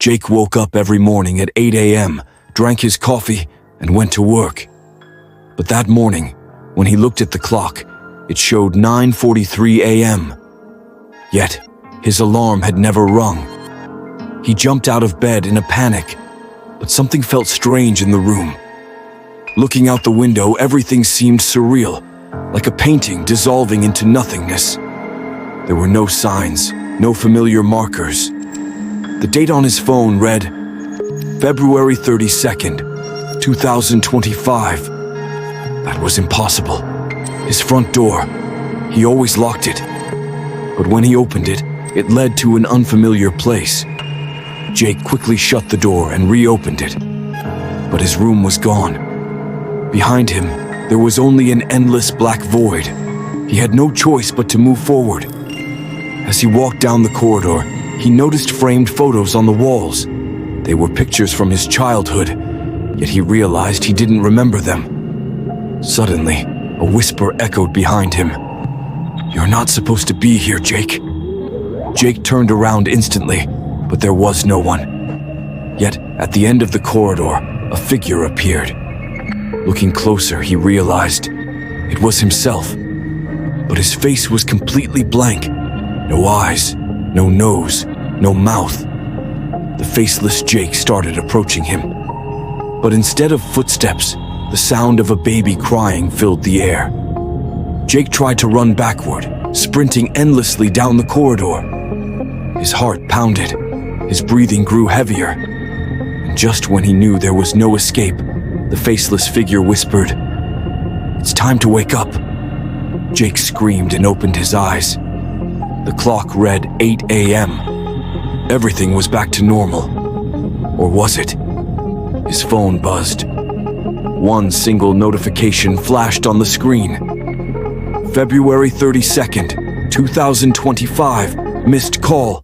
Jake woke up every morning at 8 a.m., drank his coffee, and went to work. But that morning, when he looked at the clock, it showed 9:43 a.m. Yet, his alarm had never rung. He jumped out of bed in a panic, but something felt strange in the room. Looking out the window, everything seemed surreal, like a painting dissolving into nothingness. There were no signs, no familiar markers. The date on his phone read February 32nd, 2025. That was impossible. His front door, he always locked it. But when he opened it, it led to an unfamiliar place. Jake quickly shut the door and reopened it. But his room was gone. Behind him, there was only an endless black void. He had no choice but to move forward. As he walked down the corridor, he noticed framed photos on the walls. They were pictures from his childhood, yet he realized he didn't remember them. Suddenly, a whisper echoed behind him. "You're not supposed to be here, Jake." Jake turned around instantly, but there was no one. Yet, at the end of the corridor, a figure appeared. Looking closer, he realized it was himself. But his face was completely blank. No eyes, no nose, no mouth. The faceless Jake started approaching him. But instead of footsteps, the sound of a baby crying filled the air. Jake tried to run backward, sprinting endlessly down the corridor. His heart pounded, his breathing grew heavier. And just when he knew there was no escape, the faceless figure whispered, "It's time to wake up." Jake screamed and opened his eyes. The clock read 8 a.m. Everything was back to normal. Or was it? His phone buzzed. One single notification flashed on the screen. February 32nd, 2025, missed call.